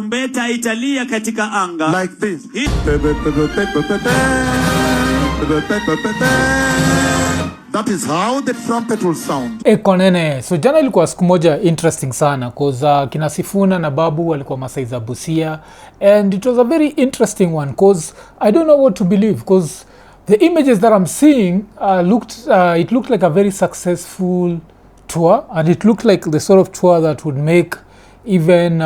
tarumbeta italia katika anga. Like this. That is how the trumpet will sound. Konene. So jana ilikuwa siku moja interesting sana cause kina Sifuna na Babu walikuwa Masai za Busia, and it was a very interesting one cause I don't know what to believe cause the images that I'm seeing it looked like a very successful tour, and it looked like the sort of tour that would make even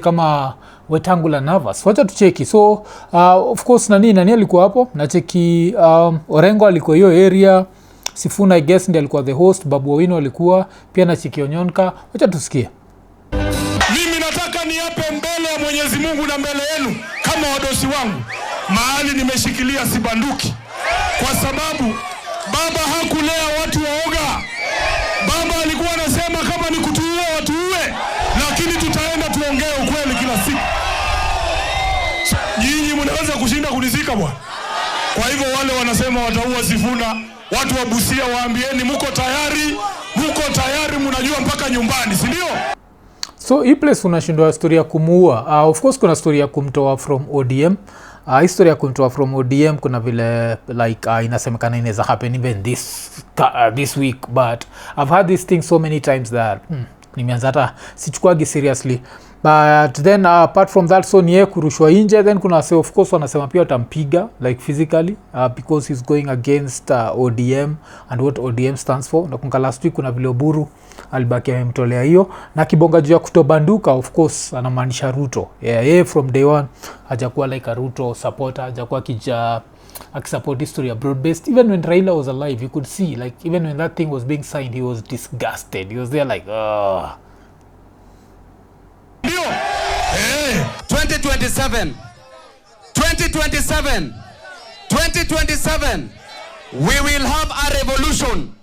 kama Wetangula nervous. Wacha tucheki. So of course nani alikuwa hapo, na cheki Orengo alikuwa hiyo area, Sifuna I guess ndiye alikuwa the host, Babu Owino alikuwa pia, na cheki Onyonka. Wacha tusikie. Mimi nataka niape mbele ya Mwenyezi Mungu na mbele yenu kama wadosi wangu, mahali nimeshikilia sibanduki, kwa sababu baba hakulea watu waoga. Baba alikuwa anasema kama ni kutuua watuue, lakini tutaenda tuongee ukweli kila siku. Nyinyi mnaweza kushinda kunizika bwana. Kwa hivyo wale wanasema wataua Sifuna, watu wa Busia waambieni muko tayari, mnajua mpaka nyumbani, si ndio? So hii place unashindwa story ya kumuua. Of course kuna story ya kumtoa from ODM. History ya kumtoa from ODM kuna vile like inasemekana inaweza happen even this week, but I've had this thing so many times that nimeanza hata sichukuagi seriously. But then apart from that, so niye kurushwa nje, then kuna say of course wanasema pia watampiga like physically because he's going against ODM and what ODM stands for. Na kunga last week kuna vile Oburu alibaki amemtolea hiyo, na kibonga juu ya kutobanduka of course anamaanisha Ruto. Yeah, from day one hajakuwa like a Ruto supporter, hajakuwa akisupport history ya broad based. Even when Raila was alive, you could see like even when that thing was being signed, he was disgusted. He was there like 2027 we will have a revolution.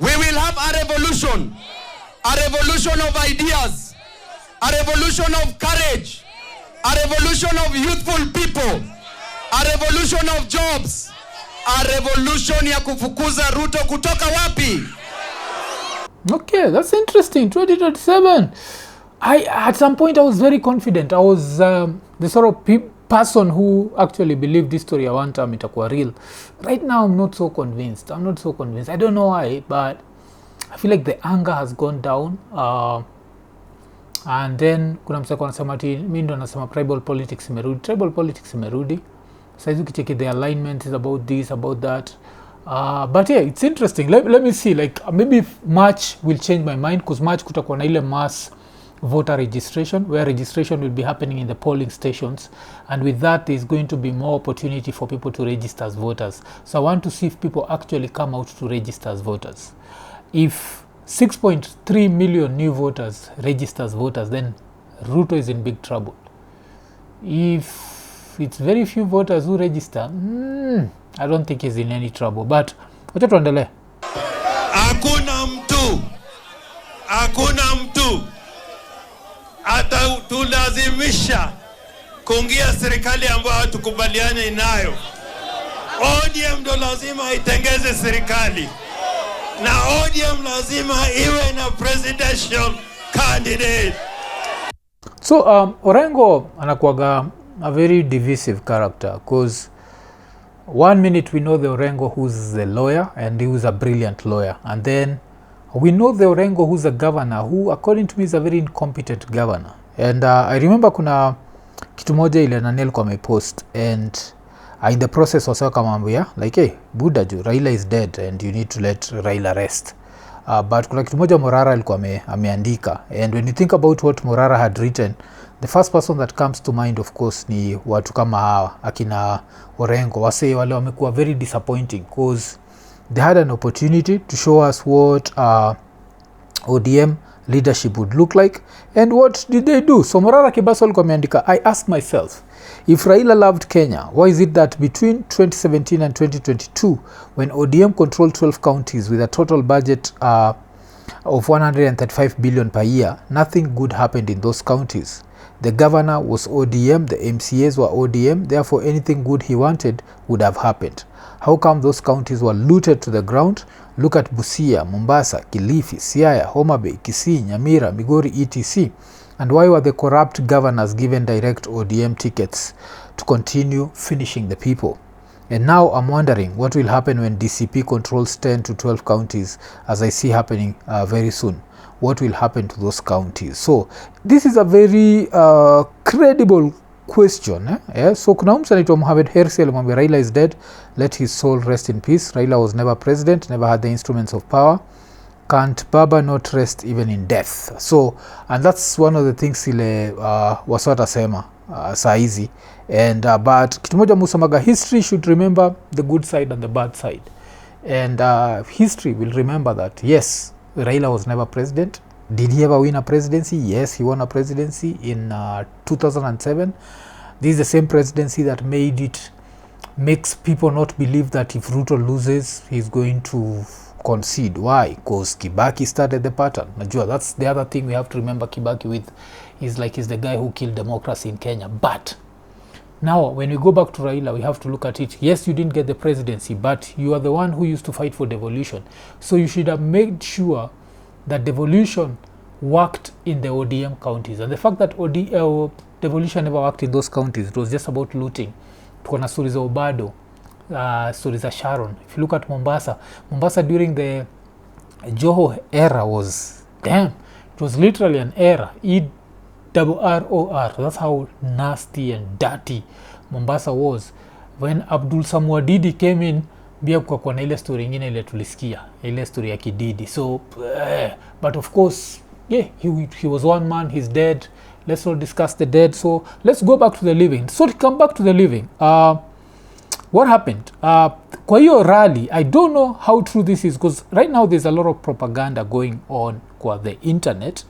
We will have a revolution of ideas, a revolution of courage, a revolution of youthful people, a revolution of jobs, a revolution ya kufukuza Ruto kutoka wapi? Okay, that's interesting. 2027. At some point I was very confident. I was the sort of person who actually believed this story at one time itakuwa real. Right now I'm not so convinced. I don't know why, but I feel like the anger has gone down. And then kuna msako anasema ati mimi ndo nasema tribal politics imerudi. Saizi ukicheki the alignment is about this, about that. But yeah, it's interesting. Let me see, like maybe March will change my mind, because March kutakuwa na ile mass voter registration, where registration will be happening in the polling stations, and with that there's going to be more opportunity for people to register as voters. So I want to see if people actually come out to register as voters. If 6.3 million new voters register as voters, then Ruto is in big trouble. If it's very few voters who register, I don't think he's in any trouble. But wacha tuendelee. Hakuna mtu atatulazimisha kuingia serikali ambayo tukubaliane nayo. ODM ndo lazima itengeze serikali, na ODM lazima iwe na presidential candidate. So Orengo anakuwaga a very divisive character, because one minute we know the Orengo who's the lawyer and who's a brilliant lawyer, and then we know the Orengo who's a governor who according to me is a very incompetent governor. And I remember kuna kitu moja ile Nanel kwa my post, and in the process was akamwambia like, hey Buddha ju Raila is dead and you need to let Raila rest. But kuna kitu moja Morara alikuwa ameandika, and when you think about what Morara had written, the first person that comes to mind of course ni watu kama hawa akina Orengo. Wase wale wamekuwa very disappointing, because they had an opportunity to show us what ODM leadership would look like, and what did they do? So Morara Kibaso alikuwa ameandika, I ask myself, if Raila loved Kenya, why is it that between 2017 and 2022, when ODM controlled 12 counties with a total budget of 135 billion per year, nothing good happened in those counties? The governor was ODM, the MCAs were ODM, therefore anything good he wanted would have happened. How come those counties were looted to the ground? Look at Busia, Mombasa, Kilifi, Siaya, Homa Bay, Kisii, Nyamira, Migori, etc. And why were the corrupt governors given direct ODM tickets to continue finishing the people? And now I'm wondering what will happen when DCP controls 10 to 12 counties, as I see happening very soon. What will happen to those counties? So this is a very credible question. So kuna mtu anaitwa Mohamed Hersi alimwambia Raila is dead, let his soul rest in peace. Raila was never president, never had the instruments of power. Can't Baba not rest even in death? So, and that's one of the things ile waswata sema saa hizi. And but kitu moja musamaga, history should remember the good side and the bad side. And history will remember that yes, Raila was never president. Did he ever win a presidency? Yes, he won a presidency in 2007. This is the same presidency that makes people not believe that if Ruto loses, he's going to concede. Why? Because Kibaki started the pattern. Najua, that's the other thing we have to remember Kibaki with. He's the guy who killed democracy in Kenya. But now, when we go back to Raila, we have to look at it. Yes, you didn't get the presidency, but you are the one who used to fight for devolution. So you should have made sure that devolution worked in the ODM counties. And the fact that devolution never worked in those counties, it was just about looting. Tukona stories za Obado, stories za Sharon. If you look at Mombasa during the Joho era was, damn, it was literally an era. ERROR, that's how nasty and dirty Mombasa was. When Abdul Samwadidi came in, bia kwa na ile story ingine ile tulisikia, ile story ya Kididi. So but of course, yeah, he was one man, he's dead. Let's not discuss the dead. So let's go back to the living. So to come back to the living, what happened? Kwa hiyo rally, I don't know how true this is, because right now there's a lot of propaganda going on kwa the internet,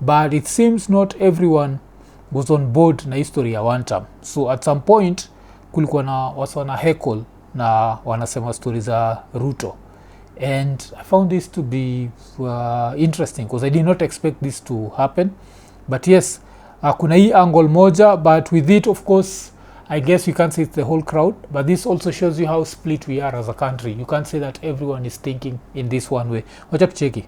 but it seems not everyone was on board na history ya one time. So at some point kulikuwa na watu wana heckle na wanasema stories za Ruto, and I found this to be interesting because I did not expect this to happen. But yes, kuna hii angle moja, but with it of course I guess you can't say it's the whole crowd, but this also shows you how split we are as a country. You can't say that everyone is thinking in this one way. Wacha tucheki.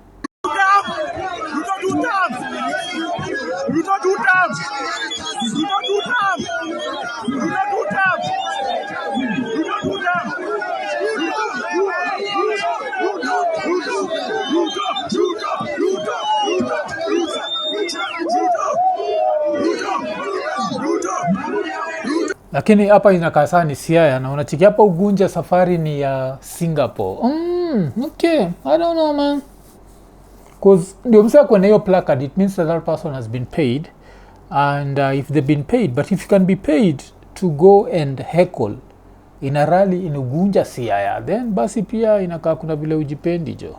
Lakini hapa inakaa sana ni Siaya, na unachiki hapa Ugunja safari ni ya Singapore. Okay, I don't know man. Because ndio msea kwa hiyo placard, it means that person has been paid. And if they've been paid, but if you can be paid to go and heckle in a rally in Ugunja Siaya, then basi pia inakaa kuna vile ujipendi jo.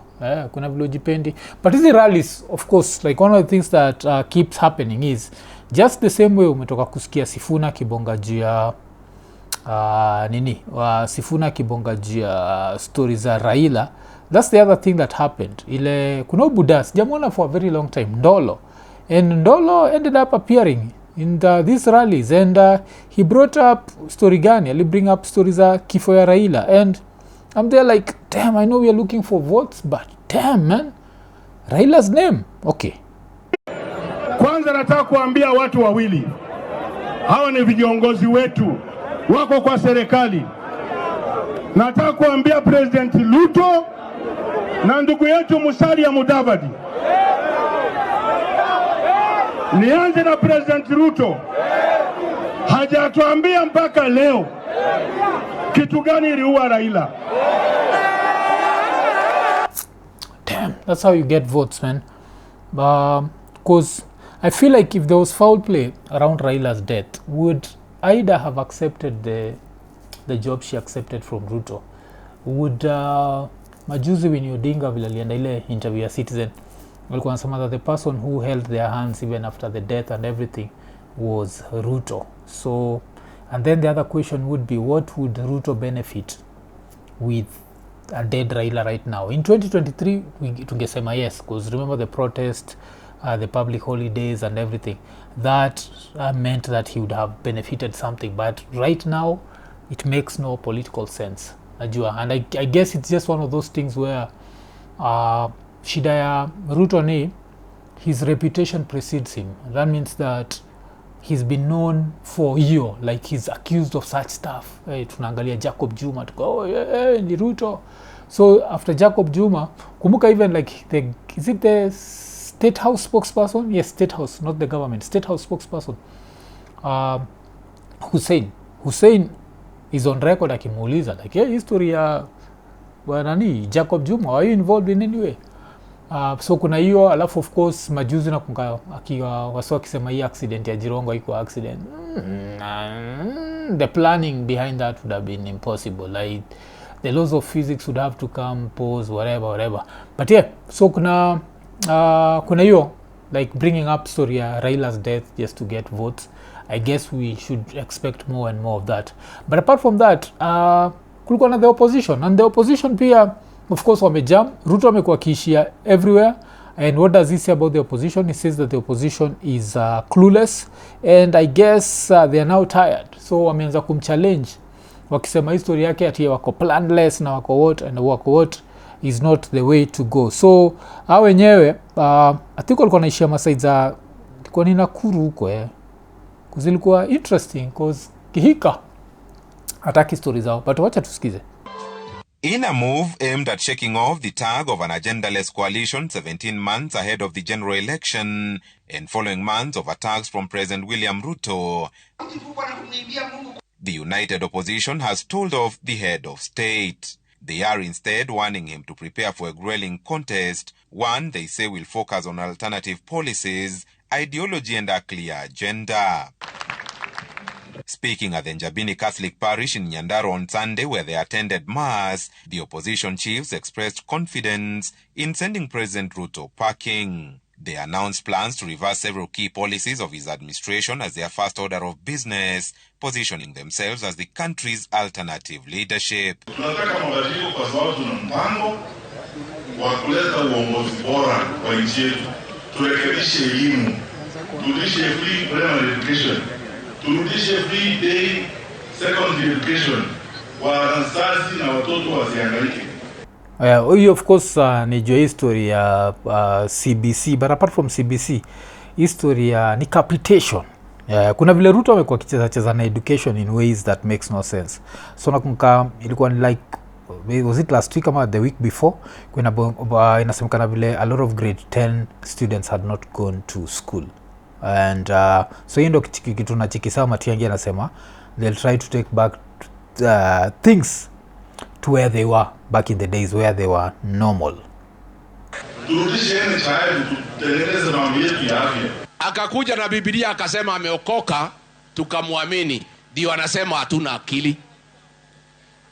Kuna vile ujipendi. But these rallies, of course, like one of the things that keeps happening is just the same way umetoka kusikia Sifuna kibonga jia Nini, Sifuna kibonga jia stories za Raila. That's the other thing that happened. Ile kuna Budas jamona for a very long time, Ndolo. And Ndolo ended up appearing in these rallies, and he brought up story gani, ali bring up stories za kifo ya Raila, and I'm there like, damn, I know we are looking for votes, but damn man, Raila's name. Okay. Kwanza nataka kuambia watu wawili. Hawa ni viongozi wetu, wako kwa serikali. Nataka kuambia President Ruto na ndugu yetu Musalia Mudavadi. Nianze na President Ruto. Hajatuambia mpaka leo kitu gani iliua Raila. Damn, that's how you get votes, man. Because I feel like if there was foul play around Raila's death, would Aida have accepted the job she accepted from Ruto? Would Majuzi Winnie Odinga vile alienda ile interview ya Citizen, walikuwa wanasema that the person who held their hands even after the death and everything was Ruto. So, and then the other question would be, what would Ruto benefit with a dead Raila right now? In 2023, tungesema yes, because remember the protest, the public holidays and everything, that meant that he would have benefited something. But right now, it makes no political sense. And I guess it's just one of those things where shida ya Ruto ni his reputation precedes him. That means that he's been known for year, like he's accused of such stuff. Tunaangalia Jacob Juma, ni Ruto. So after Jacob Juma, kumbuka even like is it the State House spokesperson? Yes, State House, not the government. State House spokesperson. Hussein is on record akimuuliza like, yeah, history ya nani Jacob Juma, are you involved in any way? So kuna hiyo, alafu of course majuzi na kunga akiwa waswa kisema hii accident ya Jirongo haikuwa accident. The planning behind that would have been impossible. Like the laws of physics would have to come, pause, whatever. But yeah, so kuna hiyo like bringing up story ya Raila's death just to get votes. I guess we should expect more and more of that. But apart from that, kulikuwa na the opposition, and the opposition pia of course wamejam. Ruto amekuwa kiishia everywhere. And what does he say about the opposition? He says that the opposition is clueless, and I guess they are now tired. So wameanza kumchallenge wakisema history yake ati wako planless na wako what is not the way to go. So hao wenyewe I think walikuwa naishia maside za kwa ni Nakuru huko kuzilikuwa interesting cause Kihika ataki story zao, but wacha tusikize. In a move aimed at shaking off the tag of an agendaless coalition 17 months ahead of the general election and following months of attacks from President William Ruto, the united opposition has told off the head of state. They are instead warning him to prepare for a grueling contest, one they say will focus on alternative policies, ideology and a clear agenda. Speaking at the Njabini Catholic Parish in Nyandarua on Sunday, where they attended Mass, the opposition chiefs expressed confidence in sending President Ruto packing. They announced plans to reverse several key policies of his administration as their first order of business, positioning themselves as the country's alternative leadership. Tunataka mabadiliko kwa sababu tuna mpango wa kuleta uongozi bora kwa nchi yetu. Turekebishe elimu, turudishe free primary education, turudishe free day secondary education, wazazi na watoto wasihangaike. Of course ni jo history ya CBC, but apart from CBC, history ya ni capitation. Kuna vile Ruto amekuwa kicheza na education in ways that makes no sense. So nakumbuka ilikuwa like, was it last week ama the week before, kuna inasemekana vile a lot of grade 10 students had not gone to school. And so hiyo ndio kitu na chikisa Matiang'i anasema they'll try to take back things to where they were back in the days where they were normal. Akakuja na Biblia akasema ameokoka, tukamwamini, ndio anasema hatuna akili.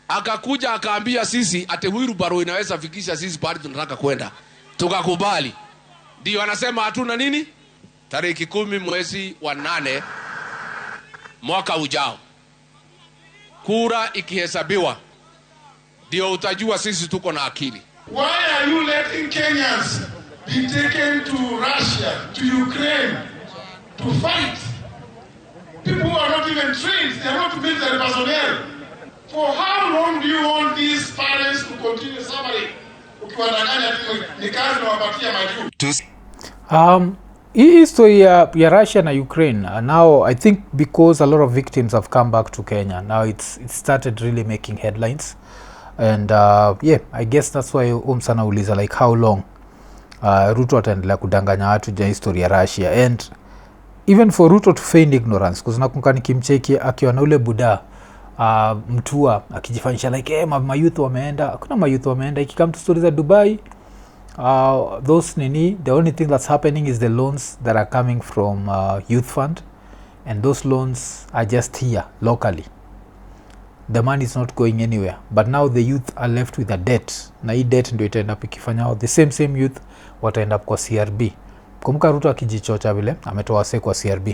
Akakuja akaambia sisi ate wheelbarrow inaweza fikisha sisi pale tunataka kwenda, tukakubali, ndio anasema hatuna nini. Tarehe 10 mwezi wa 8 mwaka ujao, kura ikihesabiwa, ndio utajua sisi tuko na akili. Why are you letting Kenyans be taken to Russia, to Ukraine, to fight? People who are not even trained, they are not military personnel. For how long do you want these parents to continue suffering? Ukiwadanganya ni kazi na wapatia majuu. Hii story ya Russia na Ukraine, now I think because a lot of victims have come back to Kenya, now it started really making headlines. And yeah, I guess that's why sana uliza like how long Ruto ataendelea kudanganya watu juu ya history ya Russia. And even for Ruto to feign ignorance, because nakumbuka nikimcheki akiwa na ule buda mtua akijifanyisha like mayouth wameenda. Hakuna mayouth wameenda. Ikikam to stories za Dubai, those Nini, the only thing that's happening is the loans that are coming from youth fund, and those loans are just here locally. The money is not going anywhere, but now the youth are left with a debt. Na hii debt ndio itaenda ikifanya the same youth wataenda kwa CRB. Kumbuka Ruto akijichocha vile ametoa se kwa CRB.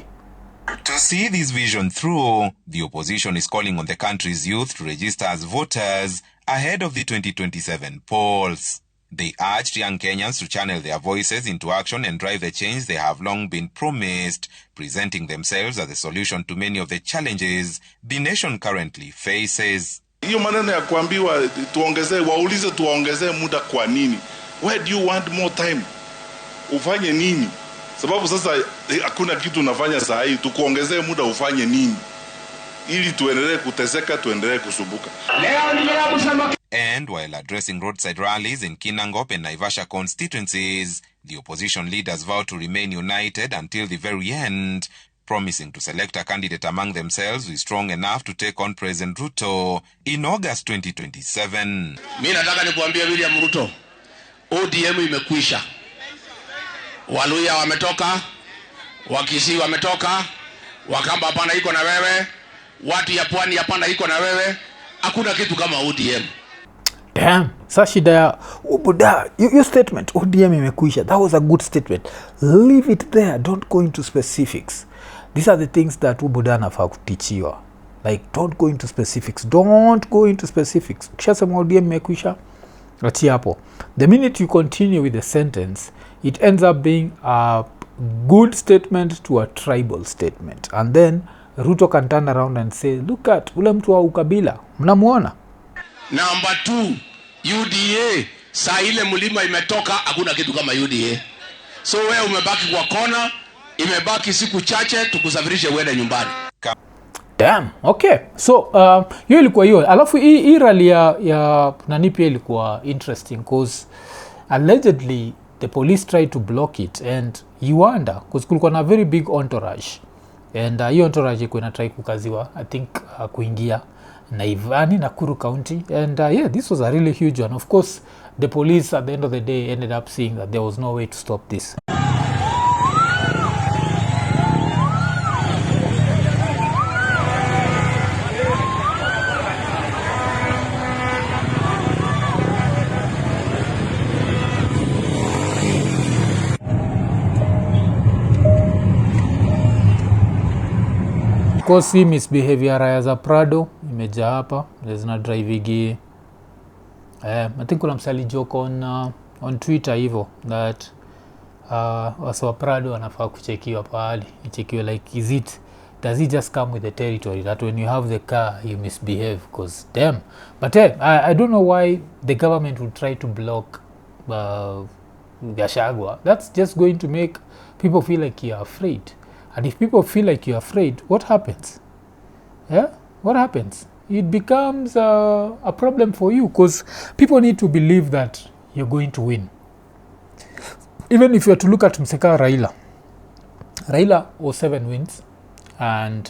To see this vision through, the opposition is calling on the country's youth to register as voters ahead of the 2027 polls. They urged young Kenyans to channel their voices into action and drive the change they have long been promised, presenting themselves as the solution to many of the challenges the nation currently faces. Hiyo maneno ya kuambiwa tuongezee muda kwa nini? Where do you want more time? Ufanye nini? Sababu sasa hakuna kitu unafanya saa hii, tukuongezee muda ufanye nini? Ili tuendelee kuteseka, tuendelee kusumbuka. And while addressing roadside rallies in Kinangop and Naivasha constituencies, the opposition leaders vowed to remain united until the very end, promising to select a candidate among themselves who is strong enough to take on President Ruto in August 2027. Mimi nataka nikuambie William Ruto, ODM imekwisha. Waluya wametoka, Wakisii wametoka, Wakamba hapana iko na wewe, watu ya Pwani hapana iko na wewe. Hakuna kitu kama ODM. Damn, sasa shida ya ubuda, your statement ODM imekwisha, that was a good statement. Leave it there, don't go into specifics. These are the things that ubuda anafaa kutichiwa. Like, don't go into specifics. Don't go into specifics. Ukishasema ODM imekwisha, achia hapo. The minute you continue with the sentence, it ends up being a good statement to a tribal statement. And then Ruto can turn around and say, look at ule mtu wa ukabila, mnamuona? Number 2, UDA. Saa ile mlima imetoka, hakuna kitu kama UDA. So wewe umebaki kwa kona, imebaki siku chache tukusafirishe uende nyumbani. Damn, okay. So, hiyo ilikuwa hiyo. Alafu hii rally ya nani pia ilikuwa interesting cause allegedly the police tried to block it and you wonder cause kulikuwa na very big entourage. And hiyo entourage ilikuwa inatry kukaziwa, I think kuingia Nakuru County. And yeah, this was a really huge one. Of course, the police at the end of the day ended up seeing that there was no way to stop this. Kosi misbehavior raya za Prado imejaa hapa. There's na driving I think kuna msali joke on Twitter hivyo that wasa wa Prado wanafaa kuchekiwa pahali. Ichekiwe like does it just come with the territory that when you have the car you misbehave because damn. But I don't know why the government would try to block Gachagua. That's just going to make people feel like you're afraid. And if people feel like you're afraid, what happens? Yeah? What happens? It becomes a problem for you because people need to believe that you're going to win. Even if you were to look at Mseka Raila was 7 wins and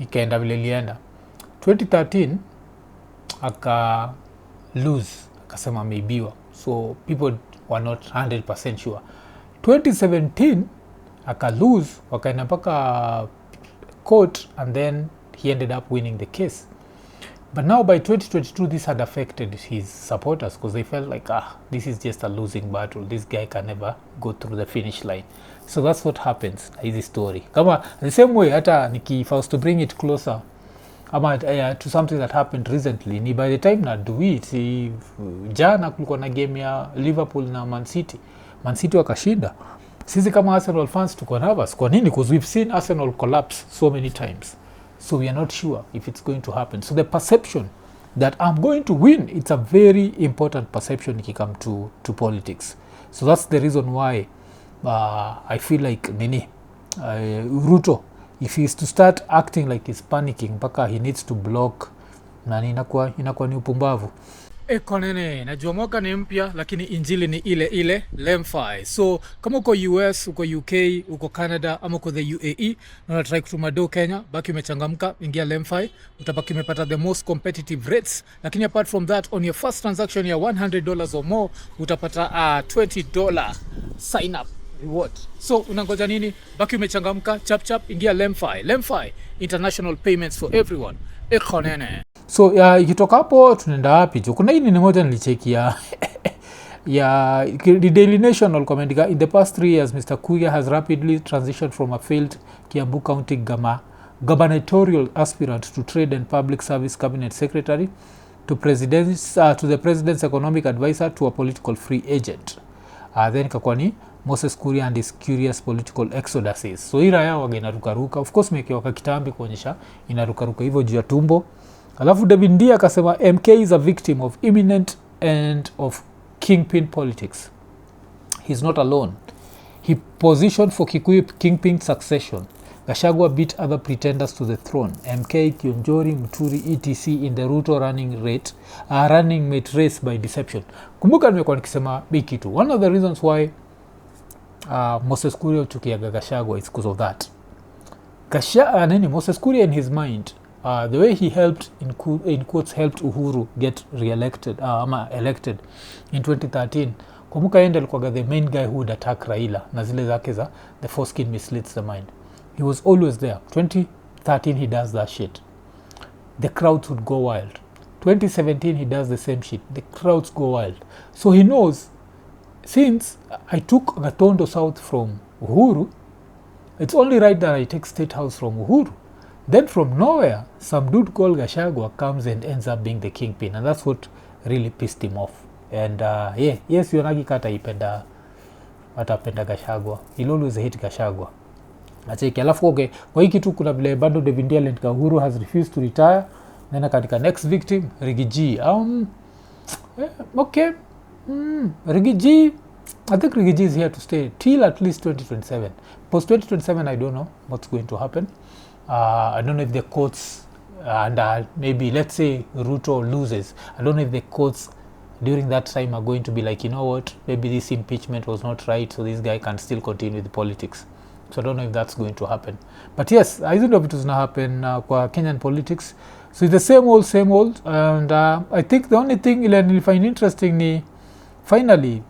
ikaenda vile ilienda. 2013 aka lose, akasema ameibiwa. So people were not 100% sure. 2017 aka lose, wakaenda mpaka court and then he ended up winning the case. But now by 2022 this had affected his supporters because they felt like this is just a losing battle, this guy can never go through the finish line. So that's what happens na hizi story. Kama the same way hata if I was to bring it closer to something that happened recently, ni by the time na do it jana kulikuwa na game ya Liverpool na Man City wakashinda. Sisi kama Arsenal fans tuko nervous. Kwa nini? Because we've seen Arsenal collapse so many times. So we are not sure if it's going to happen. So the perception that I'm going to win, it's a very important perception if you come to politics. So that's the reason why I feel like Nini, Ruto, if he is to start acting like he's panicking, mpaka he needs to block, nani inakuwa ni upumbavu. Konene, najua mwaka ni mpya lakini injili ni ile Lemfi. So kama uko US, uko UK, uko Canada ama uko the UAE na unatry kutuma do Kenya, baki umechangamka, ingia Lemfi, utabaki umepata the most competitive rates. Lakini apart from that, on your first transaction ya $100 or more, utapata $20 sign up reward. So unangoja nini? Baki umechangamka, chap ingia Lemfi, international payments for everyone. Konene. So ikitoka hapo tunaenda wapi? Kuna hii ni moja nilicheki ya the Daily Nation walikomeandika, in the past 3 years Mr. Kuya has rapidly transitioned from a failed Kiambu County gubernatorial aspirant to Trade and Public Service Cabinet Secretary to the President's economic advisor to a political free agent. Then kakwani Moses Kuria and his curious political exoduses. So ira yao waga inarukaruka. Of course mekiwa kakitambi kuonyesha inarukaruka hivyo juu ya tumbo. Alafu David Ndia akasema MK is a victim of imminent end of kingpin politics. He's not alone. he positioned for Kikuyu kingpin succession. Gachagua beat other pretenders to the throne, MK, Kionjori, Muturi, etc. in the Ruto running mate race by deception. Kumbuka nimekuwa nikisema big kitu. One of the reasons why Moses Kuria chukiaga Gachagua is because of that. Moses Kuria in his mind, the way he helped, in quotes, helped Uhuru get elected in 2013. Kumbuka yeye alikuwa the main guy who would attack Raila na zile zake za the foreskin misleads the mind. He was always there. 2013 he does that shit. The crowds would go wild. 2017 he does the same shit. The crowds go wild. So he knows, since I took Gatondo South from Uhuru, it's only right that I take State House from Uhuru. Then from nowhere, some dude called Gachagua comes and ends up being the kingpin. And that's what really pissed him off. And yes, Yonagi Kata atapenda Gachagua. He'll always hate Gachagua. Acheki, alafu okay, kwa hii kitu kuna vile bado Davindiel and Kahuru has refused to retire. Then katika next victim, Rigiji. Okay. Rigiji, I think Rigiji is here to stay till at least 2027. Post 2027, I don't know what's going to happen. I don't know if the courts, and maybe let's say Ruto loses, I don't know if the courts during that time are going to be like, you know what, maybe this impeachment was not right, so this guy can still continue with the politics. So I don't know if that's going to happen. But yes, I don't know if it was going to happen kwa Kenyan politics. So it's the same old. And I think the only thing I find interesting ni finally,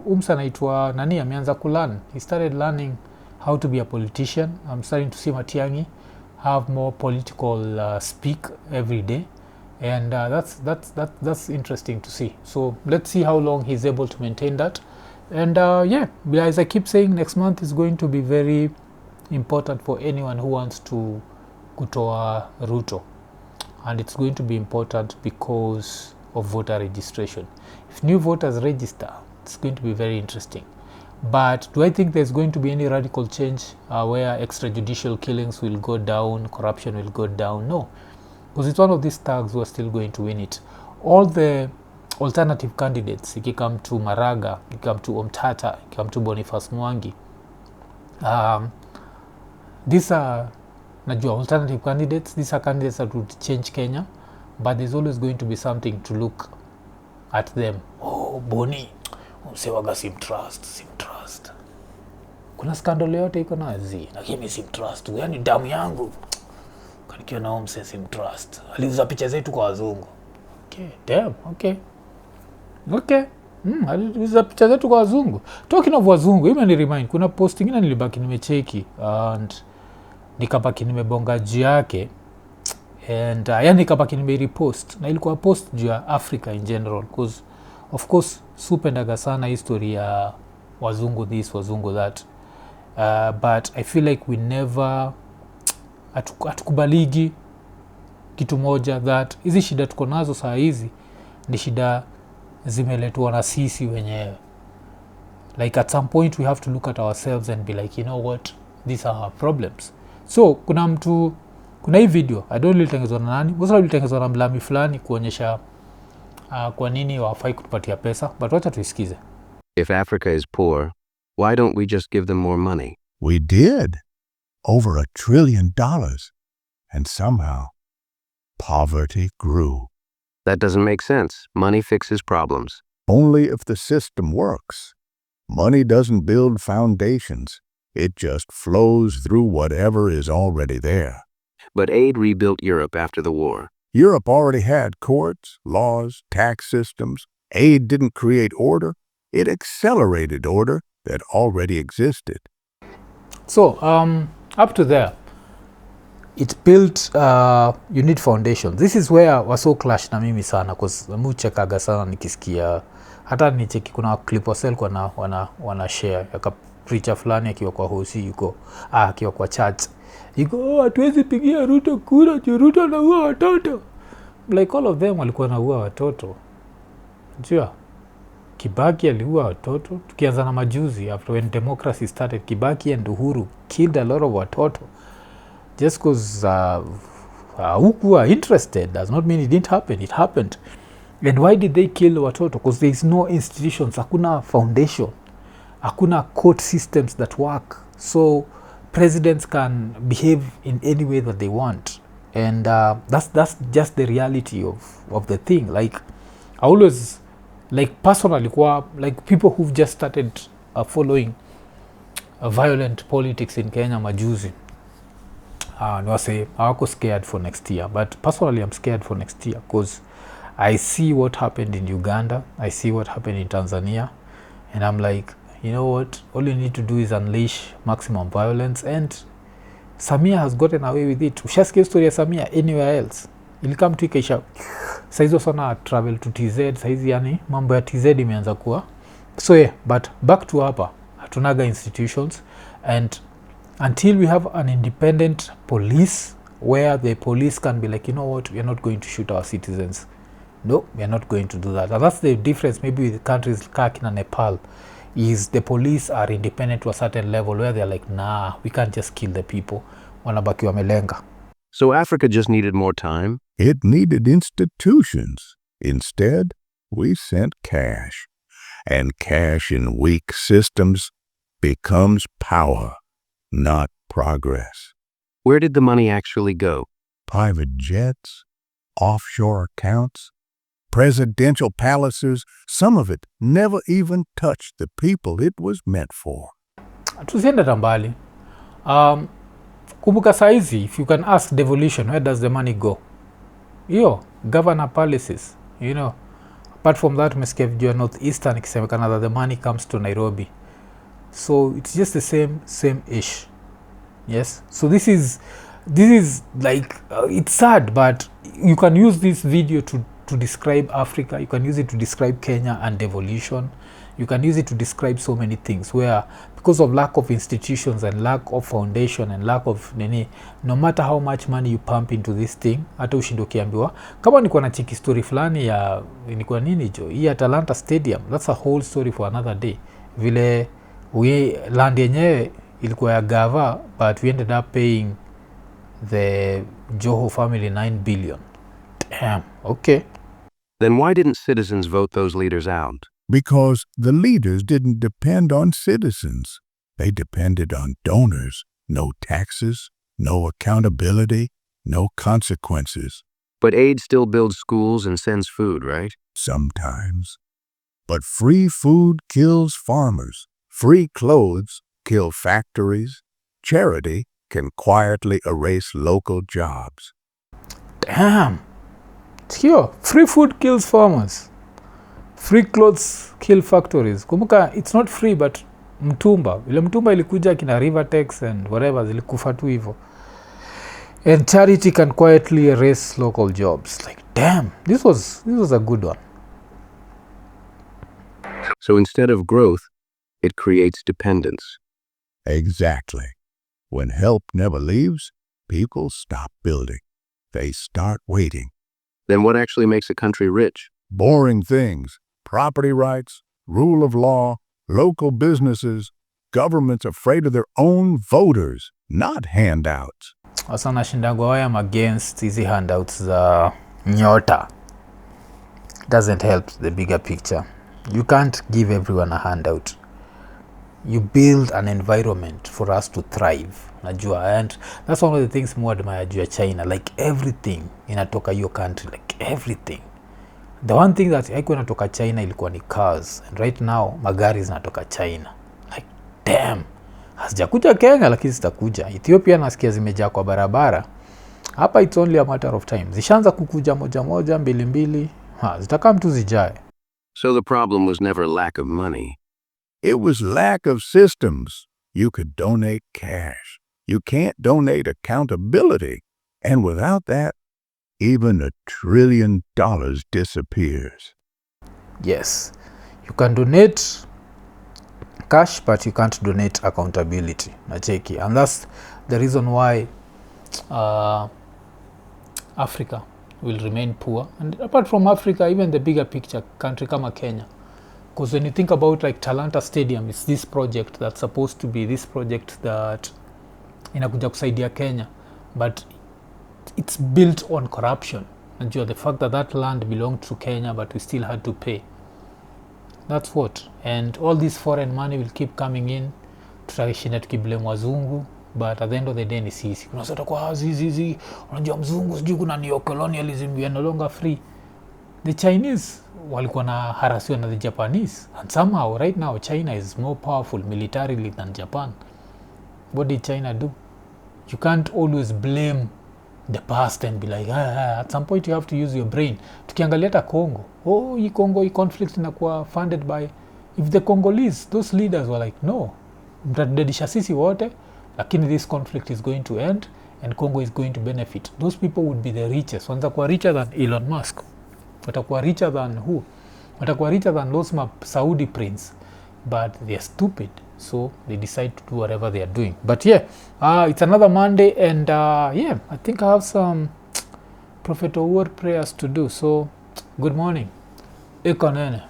umsa naitwa nani ameanza kulearn. He started learning how to be a politician. I'm starting to see Matiang'i have more political speak every day. And that's interesting to see. So let's see how long he's able to maintain that. And as I keep saying, next month is going to be very important for anyone who wants to kutoa Ruto. And it's going to be important because of voter registration. If new voters register, it's going to be very interesting. But do I think there's going to be any radical change where extrajudicial killings will go down, corruption will go down? No. Because it's one of these thugs who are still going to win it. All the alternative candidates, if you come to Maraga, if you come to Omtata, if you come to Boniface Mwangi, these are alternative candidates. These are candidates that would change Kenya, but there's always going to be something to look at them. Oh, Boni, msewaga simtrust. Kuna skandal yote iko na zi, lakini simtrust. Yani damu yangu kanikiwa na mse simtrust. Aliuza picha zetu kwa wazungu. Okay, damn, okay. Aliuza picha zetu kwa wazungu. Talking of wazungu, even ni remind, kuna post ingine nilibaki nimecheki and nikabaki nimebonga juu yake, and yani nikabaki nimerepost, na ilikuwa post juu ya Africa in general, because of course supendaga sana history ya wazungu this, wazungu that, but I feel like we never atukubaligi kitu moja, that hizi shida tuko nazo saa hizi ni shida zimeletwa na sisi wenyewe. Like at some point we have to look at ourselves and be like, you know what, these are our problems. So kuna hii video, I don't really ilitengenezwa na nani, most likely ilitengenezwa na mlami fulani kuonyesha kwa nini hawafai kutupatia pesa, but wacha tuisikize. If Africa is poor, why don't we just give them more money? We did. Over $1 trillion. And somehow, poverty grew. That doesn't make sense. Money fixes problems. Only if the system works. Money doesn't build foundations. It just flows through whatever is already there. But aid rebuilt Europe after the war. Europe already had courts, laws, tax systems. Aid didn't create order. It accelerated order that already existed. So, up to there, it built unit foundation. This is where waso clash na mimi sana, because muchekaga sana nikisikia, hata nicheki kuna clip wa sel wana share yaka preacher fulani akiwa kwa hosi yuko akiwa kwa church yuko hatuwezi pigia Ruto kura juu Ruto anaua watoto. Like all of them walikuwa wanaua watoto. Unajua Kibaki aliua watoto, tukianza na majuzi after when democracy started, Kibaki and Uhuru killed a lot of watoto just because who are interested. Does not mean it didn't happen, it happened. And why did they kill watoto? Because there is no institutions, hakuna foundation. hakuna court systems that work, so presidents can behave in any way that they want, and that's just the reality of the thing. Like I always, like personally, like people who've just started following violent politics in Kenya majuzi, no say hawako scared for next year, but personally I'm scared for next year because I see what happened in Uganda, I see what happened in Tanzania, and I'm like, you know what, all you need to do is unleash maximum violence, and Samia has gotten away with it. Ushasikia story ya Samia anywhere else ilikam tu ikaisha. Saizo sana travel to TZ, saizi yani mambo ya TZ imeanza kuwa. So yeah, but back to hapa, hatunaga institutions, and until we have an independent police where the police can be like, you know what, we are not going to shoot our citizens. No, we are not going to do that. And that's the difference maybe with countries like in Nepal, is the police are independent to a certain level where they're like, nah, we can't just kill the people. Wanabaki wamelenga. So Africa just needed more time? It needed institutions. Instead, we sent cash. And cash in weak systems becomes power, not progress. Where did the money actually go? Private jets, offshore accounts, presidential palaces, some of it never even touched the people it was meant for. Tusiende tambali. Kumbuka saizi, if you can ask devolution, where does the money go? Governor palaces, you know. Apart from that, umesikia video Northeastern ikisemekana that the money comes to Nairobi. So it's just the same ish. Yes. So this is like it's sad, but you can use this video to describe Africa. You can use it to describe Kenya and devolution. You can use it to describe so many things where, because of lack of institutions and lack of foundation and lack of nini, no matter how much money you pump into this thing, hata ushindo kiambiwa. Kama nilikuwa na chiki story fulani ya nilikuwa nini jo, hii Atalanta Stadium, that's a whole story for another day. Vile land yenyewe ilikuwa ya gava, but we ended up paying the Joho family 9 billion. Damn, okay. Then why didn't citizens vote those leaders out? Because the leaders didn't depend on citizens. They depended on donors. No taxes, no accountability, no consequences. But aid still builds schools and sends food, right? Sometimes. But free food kills farmers. Free clothes kill factories. Charity can quietly erase local jobs. Damn. Here, free food kills farmers. Free clothes kill factories. Kumbuka, it's not free, but mtumba. Ile mtumba ilikuja kina Rivertex and whatever, zilikufa tu hivyo. And charity can quietly erase local jobs. Like, damn, this was a good one. So instead of growth, it creates dependence. Exactly. When help never leaves, people stop building. They start waiting. Then what actually makes a country rich? Boring things. Property rights, rule of law, local businesses, governments afraid of their own voters, not handouts. Asa nashindagwa I am against hizi handouts za nyota. Doesn't help the bigger picture. You can't give everyone a handout. You build an environment for us to thrive. Najua, and that's one of the things more admire juu ya China. Like everything inatoka your country, like everything. The one thing that haikuwa inatoka China ilikuwa ni cars, and right now magari zinatoka China. Like damn, hazijakuja Kenya lakini zitakuja. Ethiopia nasikia zimejaa kwa barabara. Hapa it's only a matter of time. Zishaanza kukuja moja mbili, zitakaa mtu zijae. So the problem was never lack of money. It was lack of systems. You could donate cash. You can't donate accountability. And without that, even $1 trillion disappears. Yes, you can donate cash, but you can't donate accountability. Nacheki. And that's the reason why Africa will remain poor. And apart from Africa, even the bigger picture, country kama Kenya. Because when you think about like Talanta Stadium, it's this project that's supposed to be this project that inakuja kusaidia Kenya. But it's built on corruption. And the fact that land belonged to Kenya, but we still had to pay. That's what. And all this foreign money will keep coming in. Tutashinda tukiblame wazungu, but at the end of the day ni sisi. Kuna sasa kwa zizi, unajua mzungu sijui kuna neo-colonialism, we are no longer free. The Chinese walikuwa na harasiwa na the Japanese, and somehow right now China is more powerful militarily than Japan. What did China do? You can't always blame the past and be like, at some point you have to use your brain. Tukiangalia hata Congo, hii Congo, hii conflict inakuwa funded by, if the Congolese, those leaders were like, no, mtadedisha sisi wote, lakini this conflict is going to end and Congo is going to benefit. Those people would be the richest. Watakuwa richer than Elon Musk. Watakuwa richer than who? Watakuwa richer than those Saudi prince. But they are stupid. So they decide to do whatever they are doing. But yeah, it's another Monday, and yeah, I think I have some Prophet Award prayers to do. So good morning. Eko nene.